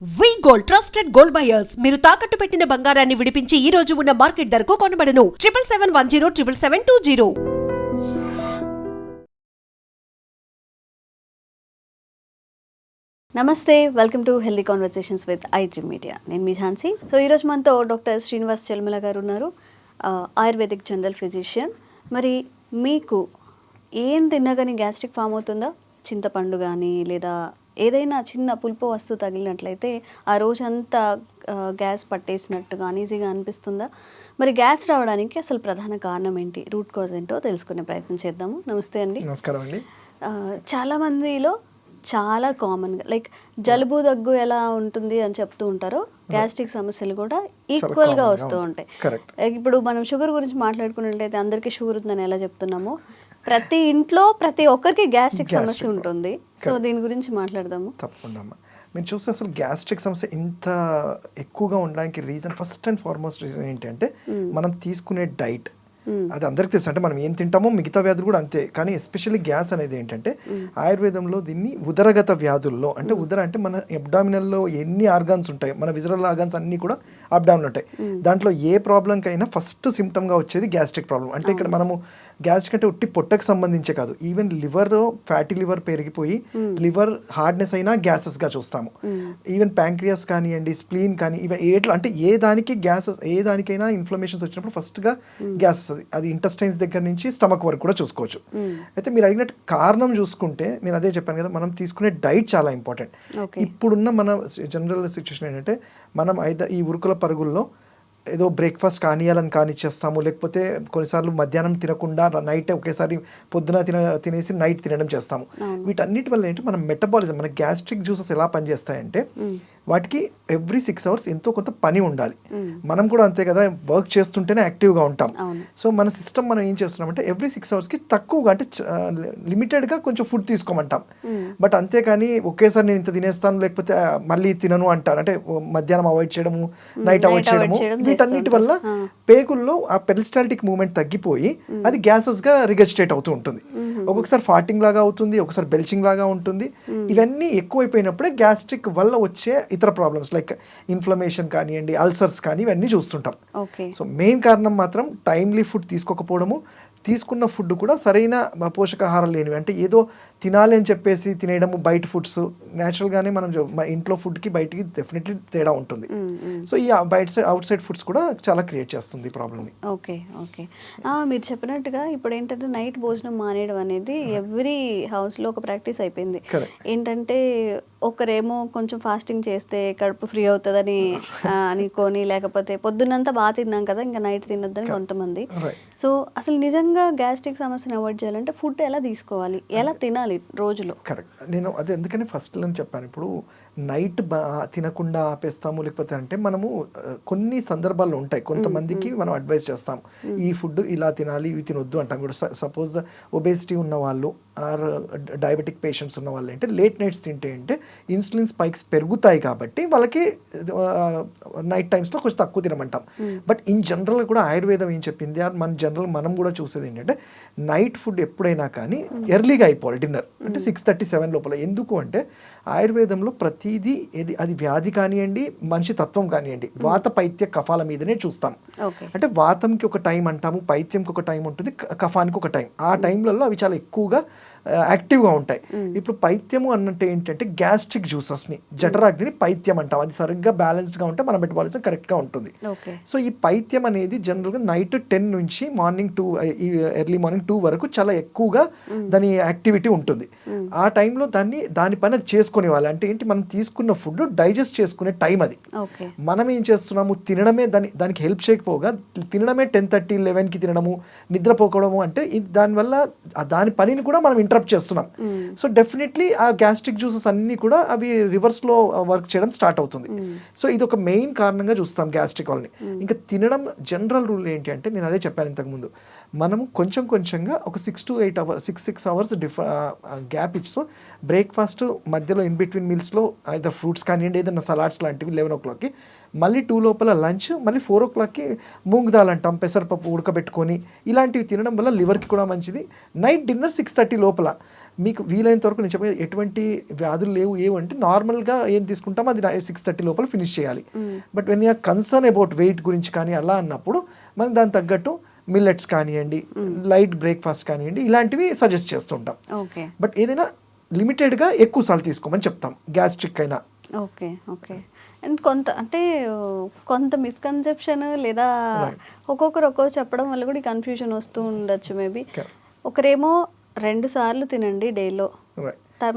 వి gold trusted gold buyers మీరు తాకట్టు పెట్టిన బంగారాన్ని విడిపించి ఈ రోజు ఉన్న మార్కెట్ ధరకు కొనబడను 7771077720. నమస్తే, welcome to healthy conversations with iDream media. నేను మీ ఝాన్సీ. సో ఈరోజు మనతో డాక్టర్ శ్రీనివాస్ చెల్మల గారు ఉన్నారు, ఆయుర్వేదిక్ జనరల్ ఫిజిషియన్. మరి మీకు ఏం తిన్నా కానీ గ్యాస్ట్రిక్ ఫామ్ అవుతుందా? చింతపండు కానీ లేదా ఏదైనా చిన్న పులుపు వస్తువు తగిలినట్లయితే ఆ రోజంతా గ్యాస్ పట్టేసినట్టుగా అనీజీగా అనిపిస్తుందా? మరి గ్యాస్ రావడానికి అసలు ప్రధాన కారణం ఏంటి, రూట్ కాజ్ ఏంటో తెలుసుకునే ప్రయత్నం చేద్దాము. నమస్తే అండి. నమస్కారం అండి. చాలామందిలో చాలా కామన్గా లైక్ జలుబు దగ్గు ఎలా ఉంటుంది అని చెప్తూ ఉంటారో, గ్యాస్ట్రిక్ సమస్యలు కూడా ఈక్వల్గా వస్తూ ఉంటాయి. ఇప్పుడు మనం షుగర్ గురించి మాట్లాడుకున్నట్లయితే అందరికీ షుగర్ ఉందని ఎలా చెప్తున్నామో, ప్రతి ఇంట్లో ప్రతి ఒక్కరికి గ్యాస్ట్రిక్ సమస్య ఉంటుంది. సో దీని గురించి మాట్లాడదాము. తప్పకుండా అమ్మా. మీరు చూస్తే అసలు గ్యాస్ట్రిక్ సమస్య ఇంత ఎక్కువగా ఉండడానికి reason, first and foremost reason ఏంటంటే మనం తీసుకునే డైట్. అది అందరికి తెలుసు, అంటే మనం ఏం తింటామో మిగతా వ్యాధులు కూడా అంతే. కానీ ఎస్పెషల్లీ గ్యాస్ అనేది ఏంటంటే ఆయుర్వేదంలో దీన్ని ఉదరగత వ్యాధుల్లో, అంటే ఉదర అంటే మన అబ్డామినల్లో ఎన్ని ఆర్గాన్స్ ఉంటాయి, మన విజరల్ ఆర్గాన్స్ అన్నీ కూడా అబ్డామిన్ ఉంటాయి. దాంట్లో ఏ ప్రాబ్లంకైనా ఫస్ట్ సిమ్టమ్గా వచ్చేది గ్యాస్ట్రిక్ ప్రాబ్లం. అంటే ఇక్కడ మనము గ్యాస్ట్రిక్ అంటే ఉట్టి పొట్టకు సంబంధించే కాదు, ఈవెన్ లివర్, ఫ్యాటీ లివర్ పెరిగిపోయి లివర్ హార్డ్నెస్ అయినా గ్యాసెస్గా చూస్తాము. ఈవెన్ ప్యాంక్రియాస్ కానివ్వండి, స్ప్లీన్ కానీ, ఈవెన్ అంటే ఏ దానికైనా ఇన్ఫ్లమేషన్స్ వచ్చినప్పుడు ఫస్ట్గా గ్యాసెస్, అది ఇంటెస్టైన్స్ దగ్గర నుంచి స్టమక్ వరకు కూడా చూసుకోవచ్చు. అయితే మీరు అడిగినట్టు కారణం చూసుకుంటే నేను అదే చెప్పాను కదా, మనం తీసుకునే డైట్ చాలా ఇంపార్టెంట్. ఇప్పుడున్న మన జనరల్ సిచ్యువేషన్ ఏంటంటే మనం ఈ ఉరుకుల పరుగుల్లో ఏదో బ్రేక్ఫాస్ట్ కానిచ్చేస్తాము, లేకపోతే కొన్నిసార్లు మధ్యాహ్నం తినకుండా నైట్ ఒకేసారి పొద్దున తినేసి నైట్ తినడం చేస్తాము. వీటన్నిటి వల్ల ఏంటి, మన మెటబాలిజం, మన గ్యాస్ట్రిక్ జ్యూసెస్ ఎలా పనిచేస్తాయంటే వాటికి ఎవ్రీ 6 hours ఎంతో కొంత పని ఉండాలి. మనం కూడా అంతే కదా, వర్క్ చేస్తుంటేనే యాక్టివ్గా ఉంటాం. సో మన సిస్టమ్ మనం ఏం చేస్తున్నామంటే ఎవ్రీ 6 hours తక్కువగా, అంటే లిమిటెడ్గా కొంచెం ఫుడ్ తీసుకోమంటాం. బట్ అంతేకాని ఒకేసారి నేను ఇంత తినేస్తాను లేకపోతే మళ్ళీ తినను అంటారు. అంటే మధ్యాహ్నం అవాయిడ్ చేయడము, నైట్ అవాయిడ్ చేయడము, వీటన్నిటి వల్ల పేగుల్లో ఆ పెరిస్టాల్టిక్ మూవ్మెంట్ తగ్గిపోయి అది గ్యాసెస్గా రిగజిటేట్ అవుతూ ఉంటుంది. ఒక్కొక్కసారి ఫార్టింగ్ లాగా అవుతుంది, ఒకసారి బెల్చింగ్ లాగా ఉంటుంది. ఇవన్నీ ఎక్కువైపోయినప్పుడే గ్యాస్ట్రిక్ వల్ల వచ్చే ఇతర ప్రాబ్లమ్స్ లైక్ ఇన్ఫ్లమేషన్ కానివ్వండి, అల్సర్స్ కానీ ఇవన్నీ చూస్తుంటాం. సో మెయిన్ కారణం మాత్రం టైమ్లీ ఫుడ్ తీసుకోకపోవడము, తీసుకున్న ఫుడ్ కూడా సరైన పోషకాహారం లేనివి, అంటే ఏదో తినాలి అని చెప్పేసి తినేయడము, బయట ఫుడ్స్. న్యాచురల్గానే మనం ఇంట్లో ఫుడ్కి బయటికి డెఫినెట్లీ తేడా ఉంటుంది. సో ఈ అవుట్ సైడ్ ఫుడ్స్ కూడా చాలా క్రియేట్ చేస్తుంది ఈ ప్రాబ్లమ్ని. ఓకే. మీరు చెప్పినట్టుగా ఇప్పుడు ఏంటంటే నైట్ భోజనం మానేయడం అనేది ఎవ్రీ హౌస్లో ఒక ప్రాక్టీస్ అయిపోయింది. ఏంటంటే ఒకరేమో కొంచెం ఫాస్టింగ్ చేస్తే కడుపు ఫ్రీ అవుతుందని అనుకొని, లేకపోతే పొద్దున్నంతా బాగా తిన్నాం కదా ఇంకా నైట్ తినొద్దని కొంతమంది. సో అసలు నిజంగా గ్యాస్ట్రిక్ సమస్యను అవాయిడ్ చేయాలంటే ఫుడ్ ఎలా తీసుకోవాలి, ఎలా తినాలి రోజులో? కరెక్ట్. నేను అదే ఎందుకని ఫస్ట్ నేను చెప్పాను, ఇప్పుడు నైట్ తినకుండా ఆపేస్తాము లేకపోతే అంటే మనము కొన్ని సందర్భాల్లో ఉంటాయి, కొంతమందికి మనం అడ్వైస్ చేస్తాం ఈ ఫుడ్ ఇలా తినాలి, ఇవి తినొద్దు అంటాం. ఇప్పుడు సపోజ్ ఒబేసిటీ ఉన్న వాళ్ళు ఆర్ డయాబెటిక్ పేషెంట్స్ ఉన్న వాళ్ళు అంటే లేట్ నైట్స్ తింటే అంటే ఇన్సులిన్ స్పైక్స్ పెరుగుతాయి కాబట్టి వాళ్ళకి నైట్ టైమ్స్లో కొంచెం తక్కువ తినమంటాం. బట్ ఇన్ జనరల్ కూడా ఆయుర్వేదం ఏం చెప్పింది, మనం కూడా చూసేది ఏంటంటే నైట్ ఫుడ్ ఎప్పుడైనా కానీ ఎర్లీగా అయిపోవాలి, డిన్నర్ అంటే 6:30-7 లోపల. ఎందుకు అంటే ఆయుర్వేదంలో ప్రతిదీ అది వ్యాధి కానివ్వండి, మనిషి తత్వం కానివ్వండి, వాత పైత్య కఫాల మీదనే చూస్తాం. అంటే వాతంకి ఒక టైం అంటాము, పైత్యంకి ఒక టైం ఉంటుంది, కఫానికి ఒక టైం. ఆ టైంలలో అవి చాలా ఎక్కువగా యాక్టివ్గా ఉంటాయి. ఇప్పుడు పైత్యము అన్నట్టు ఏంటంటే గ్యాస్ట్రిక్ జ్యూసెస్ని, జఠరాగ్ని పైత్యం అంటాం. అది సరిగ్గా బ్యాలెన్స్డ్గా ఉంటే మన మెటబాలిజం కరెక్ట్గా ఉంటుంది. సో ఈ పైత్యం అనేది జనరల్గా నైట్ 10 నుంచి మార్నింగ్ 2, ఎర్లీ మార్నింగ్ 2 వరకు చాలా ఎక్కువగా దాని యాక్టివిటీ ఉంటుంది. ఆ టైంలో దాని పని అది చేసుకునే వాళ్ళు, అంటే ఏంటి, మనం తీసుకున్న ఫుడ్ డైజెస్ట్ చేసుకునే టైం అది. మనం ఏం చేస్తున్నాము, తినడమే దానికి హెల్ప్ చేయకపోగా తినడమే 10:30-11కి తినడము, నిద్రపోకడము, అంటే దానివల్ల దాని పనిని కూడా మనం ఇంటరప్ట్ చేస్తున్నాం. సో డెఫినెట్లీ ఆ గ్యాస్ట్రిక్ జ్యూసెస్ అన్నీ కూడా అవి రివర్స్లో వర్క్ చేయడం స్టార్ట్ అవుతుంది. సో ఇది ఒక మెయిన్ కారణంగా చూస్తాం గ్యాస్ట్రిక్ వాళ్ళని. ఇంకా తినడం జనరల్ రూల్ ఏంటి అంటే నేను అదే చెప్పాను ఇంతకుముందు, మనము కొంచెంగా ఒక 6 hours గ్యాప్ ఇచ్చి, సో బ్రేక్ఫాస్ట్ మధ్యలో ఇన్ బిట్వీన్ మీల్స్లో ఏదైనా ఫ్రూట్స్ కానివ్వండి, ఏదైనా సలాడ్స్ లాంటివి 11 o'clockకి, మళ్ళీ 2 లోపల లంచ్, మళ్ళీ 4 o'clockకి మూంగ్ దాల్ అంటాం, పెసరపప్పు ఉడకబెట్టుకొని, ఇలాంటివి తినడం వల్ల లివర్కి కూడా మంచిది. నైట్ డిన్నర్ 6:30 లోపల. మీకు వీలైనంత వరకు నేను చెప్పేది ఎటువంటి వ్యాధులు లేవు ఏవంటే నార్మల్గా ఏం తీసుకుంటామో అది 6:30 లోపల ఫినిష్ చేయాలి. But when you're concern about weight గురించి కానీ అలా అన్నప్పుడు మనం దానికి తగ్గట్టు మిల్లెట్స్ కానివ్వండి, లైట్ బ్రేక్ఫాస్ట్ కానివ్వండి, ఇలాంటివి సజెస్ట్ చేస్తుంటాం. బట్ ఏదైనా లిమిటెడ్గా ఎక్కువ సార్లు తీసుకోమని చెప్తాం గ్యాస్ట్రిక్ అయినా. Okay okay. అండ్ కొంత మిస్కన్సెప్షన్ లేదా ఒక్కొక్కరు చెప్పడం వల్ల కూడా కన్ఫ్యూజన్ వస్తూ ఉండొచ్చు మేబీ. ఒకరేమో 2 సార్లు తినండి డేలో,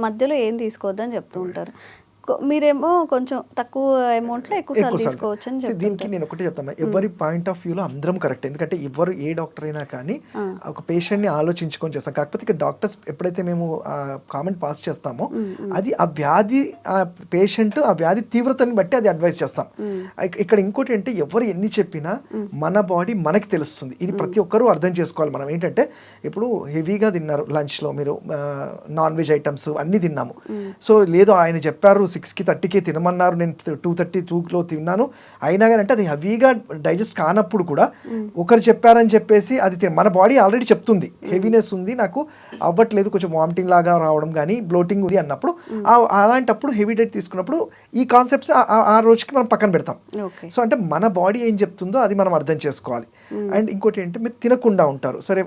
మధ్యలో ఏం తీసుకోవద్దని చెప్తూ ఉంటారు. మీరేమో కొంచెం తక్కువ అమౌంట్లో ఎక్కువ సార్లు తీసుకోవచ్చు అని చెప్పి. దీనికి నేను ఒకటి చెప్తాను, ఎవరి పాయింట్ ఆఫ్ వ్యూలో అందరం కరెక్ట్. ఎందుకంటే ఎవరు ఏ డాక్టర్ అయినా కానీ ఒక పేషెంట్ని ఆలోచించుకొని చేస్తాం. కాకపోతే ఇక్కడ డాక్టర్స్ ఎప్పుడైతే మేము కామెంట్ పాస్ చేస్తామో అది ఆ వ్యాధి ఆ పేషెంట్ ఆ వ్యాధి తీవ్రతని బట్టి అది అడ్వైస్ చేస్తాం. ఇక్కడ ఇంకోటి అంటే ఎవరు ఎన్ని చెప్పినా మన బాడీ మనకి తెలుస్తుంది. ఇది ప్రతి ఒక్కరూ అర్థం చేసుకోవాలి. మనం ఏంటంటే ఇప్పుడు హెవీగా తిన్నారు లంచ్లో, మీరు నాన్ వెజ్ ఐటమ్స్ అన్నీ తిన్నాము. సో లేదు ఆయన చెప్పారు 6కి 30కి తినమన్నారు, నేను 2:32లో తిన్నాను, అయినా కానీ అంటే అది హెవీగా డైజెస్ట్ కానప్పుడు కూడా ఒకరు చెప్పారని చెప్పేసి అది మన బాడీ ఆల్రెడీ చెప్తుంది హెవీనెస్ ఉంది, నాకు అవ్వట్లేదు, కొంచెం వామిటింగ్ లాగా రావడం కానీ బ్లోటింగ్ ఉంది అన్నప్పుడు అలాంటప్పుడు హెవీ డైట్ తీసుకున్నప్పుడు ఈ కాన్సెప్ట్స్ ఆ రోజుకి మనం పక్కన పెడతాం. సో అంటే మన బాడీ ఏం చెప్తుందో అది మనం అర్థం చేసుకోవాలి. అండ్ ఇంకోటి ఏంటంటే మీరు తినకుండా ఉంటారు, సరే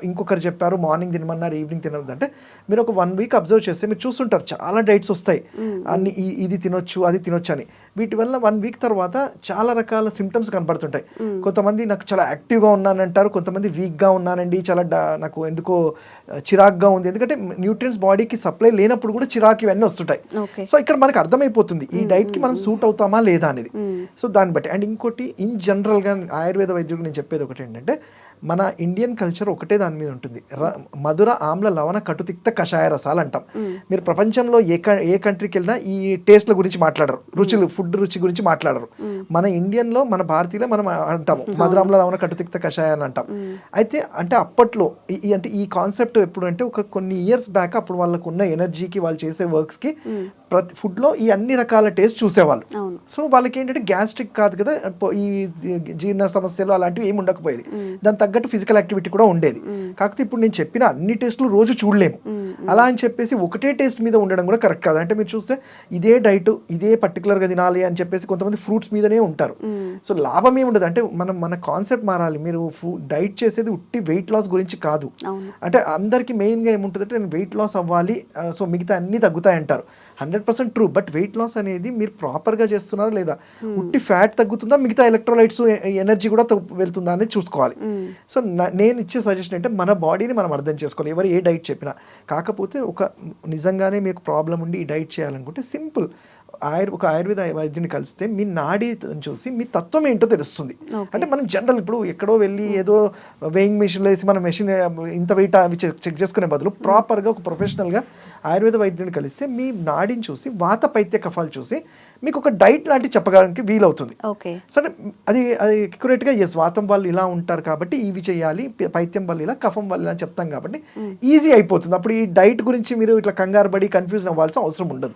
ఇంకొకరు చెప్పారు మార్నింగ్ తినమన్నారు ఈవినింగ్ తినవద్దు అంటే మీరు ఒక 1 వీక్ అబ్జర్వ్ చేస్తే మీరు చూస్తుంటారు చాలా డైట్స్ వస్తాయి, అన్ని ఇది తినొచ్చు అది తినొచ్చు అని. వీటి వల్ల 1 వీక్ తర్వాత చాలా రకాల సిమ్టమ్స్ కనపడుతుంటాయి. కొంతమంది నాకు చాలా యాక్టివ్గా ఉన్నానంటారు, కొంతమంది వీక్గా ఉన్నానండి, చాలా నాకు ఎందుకో చిరాక్గా ఉంది. ఎందుకంటే న్యూట్రియన్స్ బాడీకి సప్లై లేనప్పుడు కూడా చిరాకు ఇవన్నీ వస్తుంటాయి. సో ఇక్కడ మనకు అర్థమైపోతుంది ఈ డైట్కి మనం సూట్ అవుతామా లేదా అనేది. సో దాన్ని బట్టి. అండ్ ఇంకోటి ఇన్ జనరల్గా ఆయుర్వేద వైద్యుడికి నేను చెప్పేది ఒకటి ఏంటంటే మన ఇండియన్ కల్చర్ ఒకటే దాని మీద ఉంటుంది, మధుర ఆమ్ల లవణ కటుతిక్త కషాయ రసాలు అంటాం. మీరు ప్రపంచంలో ఏ కంట్రీకి వెళ్ళినా ఈ టేస్ట్ల గురించి మాట్లాడరు, రుచులు ఫుడ్ రుచి గురించి మాట్లాడరు. మన ఇండియన్లో మన భారతీయులో మనం అంటాము మధుర ఆమ్ల లవణ కటుతిక్త కషాయాన్ని అంటాం. అయితే అంటే అప్పట్లో అంటే ఈ కాన్సెప్ట్ ఎప్పుడు అంటే కొన్ని ఇయర్స్ బ్యాక్ అప్పుడు వాళ్ళకు ఉన్న ఎనర్జీకి వాళ్ళు చేసే వర్క్స్కి ప్రతి ఫుడ్లో ఈ అన్ని రకాల టేస్ట్ చూసేవాళ్ళు. సో వాళ్ళకి ఏంటంటే గ్యాస్ట్రిక్ కాదు కదా, ఈ జీర్ణ సమస్యలు అలాంటివి ఏమి ఉండకపోయేది, దాని తగ్గట్టు ఫిజికల్ యాక్టివిటీ కూడా ఉండేది. కాకపోతే ఇప్పుడు నేను చెప్పిన అన్ని టేస్ట్లు రోజు చూడలేము, అలా అని చెప్పేసి ఒకటే టేస్ట్ మీద ఉండడం కూడా కరెక్ట్ కాదు. అంటే మీరు చూస్తే ఇదే డైట్ ఇదే పర్టికులర్గా తినాలి అని చెప్పేసి కొంతమంది ఫ్రూట్స్ మీదనే ఉంటారు. సో లాభం ఏమి ఉండదు. అంటే మన కాన్సెప్ట్ మారాలి. మీరు డైట్ చేసేది ఉట్టి వెయిట్ లాస్ గురించి కాదు. అంటే అందరికీ మెయిన్గా ఏముంటుంది అంటే నేను వెయిట్ లాస్ అవ్వాలి సో మిగతా అన్నీ తగ్గుతాయి అంటారు. 100% ట్రూ. బట్ వెయిట్ లాస్ అనేది మీరు ప్రాపర్గా చేస్తున్నారా లేదా, ఉట్టి ఫ్యాట్ తగ్గుతుందా, మిగతా ఎలక్ట్రోలైట్స్ ఎనర్జీ కూడా వెళ్తుందా అనేది చూసుకోవాలి. సో నేను ఇచ్చే సజెషన్ అంటే మన బాడీని మనం అర్థం చేసుకోవాలి, ఎవరు ఏ డైట్ చెప్పినా. కాకపోతే నిజంగానే మీకు ప్రాబ్లం ఉండి ఈ డైట్ చేయాలనుకుంటే సింపుల్ ఒక ఆయుర్వేద వైద్యుని కలిస్తే మీ నాడీ చూసి మీ తత్వం ఏంటో తెలుస్తుంది. అంటే మనం జనరల్ ఇప్పుడు ఎక్కడో వెళ్ళి ఏదో వెయింగ్ మెషిన్లో వేసి మన మెషిన్ ఇంత వెయిట్ అవి చెక్ చేసుకునే బదులు ప్రాపర్గా ఒక ప్రొఫెషనల్గా ఆయుర్వేద వైద్యుని కలిస్తే మీ నాడిని చూసి వాత పైత్య కఫాలు చూసి మీకు ఒక డైట్ లాంటి చెప్పడానికి వీలవుతుంది. సరే అది ఎక్యురేట్గా ఎస్ వాతం వాళ్ళు ఇలా ఉంటారు కాబట్టి ఇవి చేయాలి, పైత్యం వాళ్ళు ఇలా, కఫం వాళ్ళు ఇలా చెప్తాం కాబట్టి ఈజీ అయిపోతుంది. అప్పుడు ఈ డైట్ గురించి మీరు ఇట్లా కంగారు పడి కన్ఫ్యూజన్ అవ్వాల్సిన అవసరం ఉండదు.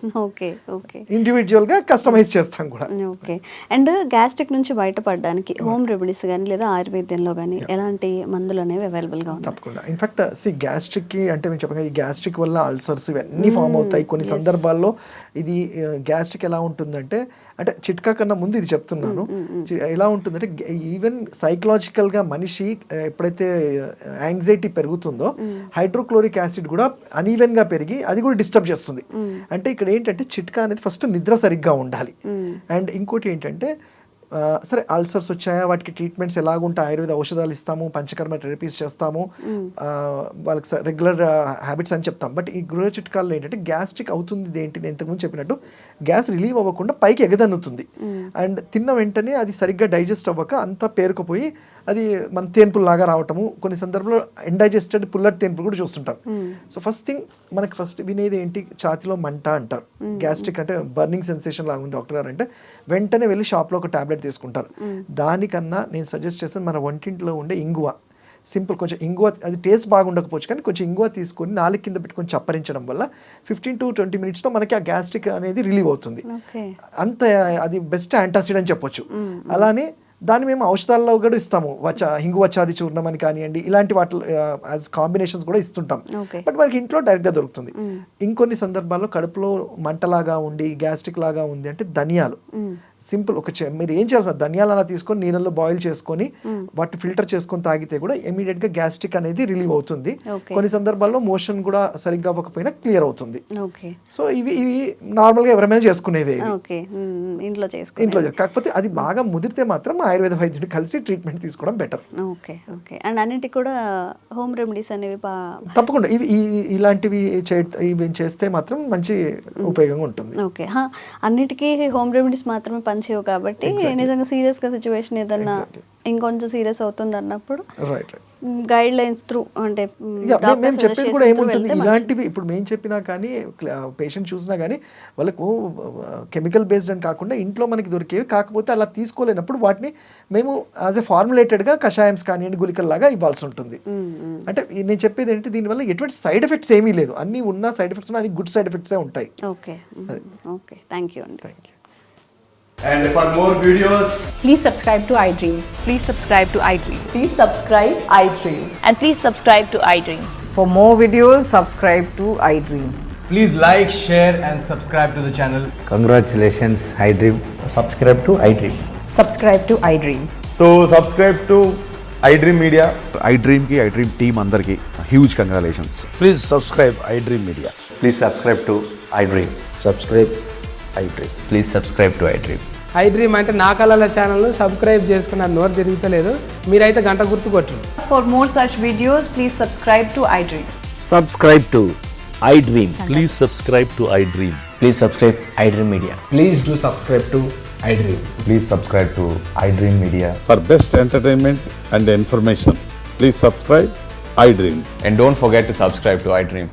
ఇండివిజువల్గా కస్టమైజ్ చేస్తాం కూడా. ఓకే. అండ్ గ్యాస్ట్రిక్ నుంచి బయటపడడానికి హోమ్ రెమెడీస్ కానీ లేదా ఆయుర్వేదంలో కానీ ఎలాంటి మందులు అనేవి అవైలబుల్గా ఉన్నాయి? తప్పకుండా. ఇన్ఫాక్ట్ గ్యాస్ట్రిక్కి అంటే మేము చెప్పగా ఈ గ్యాస్ట్రిక్ వల్ల అల్సర్స్ ఇవన్నీ ఫామ్ అవుతాయి. కొన్ని సందర్భాల్లో ఇది గ్యాస్ట్రిక్ ఎలా ఉంటుందంటే అంటే చిట్కా కన్నా ముందు ఇది చెప్తున్నాను, ఎలా ఉంటుందంటే ఈవెన్ సైకలాజికల్గా మనిషి ఎప్పుడైతే యాంగ్జైటీ పెరుగుతుందో హైడ్రోక్లోరిక్ యాసిడ్ కూడా అనీవెన్గా పెరిగి అది కూడా డిస్టర్బ్ చేస్తుంది. అంటే ఇక్కడ ఏంటంటే చిట్కా అనేది ఫస్ట్ నిద్ర సరిగ్గా ఉండాలి. అండ్ ఇంకోటి ఏంటంటే సరే అల్సర్స్ వచ్చాయా, వాటికి ట్రీట్మెంట్స్ ఎలాగుంటాయి, ఆయుర్వేద ఔషధాలు ఇస్తాము, పంచకర్మ థెరపీస్ చేస్తాము, వాళ్ళకి రెగ్యులర్ హ్యాబిట్స్ అని చెప్తాం. బట్ ఈ గృహ చిట్కాల్లో ఏంటంటే గ్యాస్ట్రిక్ అవుతుంది ఏంటి, ఇంతకుముందు చెప్పినట్టు గ్యాస్ రిలీవ్ అవ్వకుండా పైకి ఎగదన్నుతుంది. అండ్ తిన్న వెంటనే అది సరిగ్గా డైజెస్ట్ అవ్వక అంతా పేరుకుపోయి అది మన తేన్పుల్లాగా రావటము, కొన్ని సందర్భంలో ఇండైజెస్టెడ్ పుల్లటి తేన్పులు కూడా చూస్తుంటాం. సో ఫస్ట్ థింగ్ మనకి ఫస్ట్ వినేది ఏంటి, ఛాతిలో మంట అంటారు. గ్యాస్ట్రిక్ అంటే బర్నింగ్ సెన్సేషన్ లాగా ఉంది డాక్టర్ గారు అంటే వెంటనే వెళ్ళి షాప్లో ఒక టాబ్లెట్ తీసుకుంటారు. దానికన్నా నేను సజెస్ట్ చేస్తాను మన వంటింట్లో ఉండే ఇంగువ. సింపుల్ కొంచెం ఇంగువ, అది టేస్ట్ బాగుండకపోవచ్చు కానీ కొంచెం ఇంగువ తీసుకొని నాలుగు కింద పెట్టుకొని చప్పరించడం వల్ల 15 to 20 minutesలో మనకి ఆ గ్యాస్ట్రిక్ అనేది రిలీవ్ అవుతుంది. అంత అది బెస్ట్ యాంటాసిడ్ అని చెప్పొచ్చు. అలానే దాన్ని మేము ఔషధాల్లో కూడా ఇస్తాము, హింగు వచ్చాది చూర్ణం అని కానివ్వండి, ఇలాంటి వాటి యాజ్ కాంబినేషన్స్ కూడా ఇస్తుంటాం. ఓకే. బట్ మనకి ఇంట్లో డైరెక్ట్గా దొరుకుతుంది. ఇంకొన్ని సందర్భాల్లో కడుపులో మంటలాగా ఉండి గ్యాస్ట్రిక్ లాగా ఉంది అంటే ధనియాలు సింపుల్ మీరు ఏం చేయాలి సార్, ధనియాలు అలా తీసుకొని నీళ్ళలో బాయిల్ చేసుకొని వాటిని ఫిల్టర్ చేసుకొని తాగితే కూడా ఇమీడియట్ గా గ్యాస్ట్రిక్ అనేది రిలీవ్ అవుతుంది. కొన్ని సందర్భాల్లో మోషన్ కూడా సరిగ్గా అవ్వకపోయినా క్లియర్ అవుతుంది. సో ఇవి నార్మల్ గా ఎవరైనా చేసుకునేవి ఇంట్లో. కాకపోతే అది బాగా ముదిరితే మాత్రం ఆయుర్వేద వైద్యుడు కలిసి ట్రీట్మెంట్ తీసుకోవడం బెటర్. అండ్ అన్నిటికీ కూడా హోమ్ రెమెడీస్ అనేవి తప్పకుండా ఇలాంటివి చేస్తే మాత్రం మంచి ఉపయోగంగా ఉంటుంది. ఓకే, అన్నిటికీ హోమ్ రెమెడీస్ మాత్రమే పనిచేయవు కాబట్టి నిజంగా సీరియస్ గా సిచ్యువేషన్ ఏదన్నా ఇంకొంచెం సీరియస్ అవుతుంది అన్నప్పుడు గైడ్ లైన్స్ త్రూ అంటే మేము చెప్పేది కూడా ఏముంటుంది, ఇలాంటివి ఇప్పుడు మేము చెప్పినా కానీ పేషెంట్ చూసినా కానీ వాళ్ళకు కెమికల్ బేస్డ్ అని కాకుండా ఇంట్లో మనకి దొరికేవి, కాకపోతే అలా తీసుకోలేనప్పుడు వాటిని మేము యాజ్ ఎ ఫార్ములేటెడ్గా కషాయమ్స్ కానివ్వండి గుళికల్లాగా ఇవ్వాల్సి ఉంటుంది. అంటే నేను చెప్పేది ఏంటి, దీనివల్ల ఎటువంటి సైడ్ ఎఫెక్ట్స్ ఏమీ లేదు, అన్ని ఉన్న సైడ్ ఎఫెక్ట్స్ అన్ని గుడ్ సైడ్ ఎఫెక్ట్సే ఉంటాయి. ఓకే ఓకే, థ్యాంక్ యూ అండి. And for more videos, please subscribe to iDream. Please subscribe to iDream. Please subscribe iDream. And please subscribe to iDream. For more videos, subscribe to iDream. please like, share and subscribe to the channel. Congratulations, iDream. Subscribe to iDream. Subscribe to iDream. So subscribe to iDream Media. iDream ki iDream team andarki huge congratulations. Please subscribe iDream Media. Please subscribe to iDream. Subscribe iDream. Please subscribe to iDream. iDream అంటే నా కళల channel subscribe చేసుకున్న నోరు తిరుగుతలేదు, మీరైతే గంట గుర్తు కొట్టండి. For more such videos, please subscribe to iDream. Subscribe to iDream. Please subscribe to iDream. Please subscribe iDream Media. Please do subscribe to iDream. Please subscribe to iDream Media. For best entertainment and information, please subscribe iDream. And don't forget to subscribe to iDream.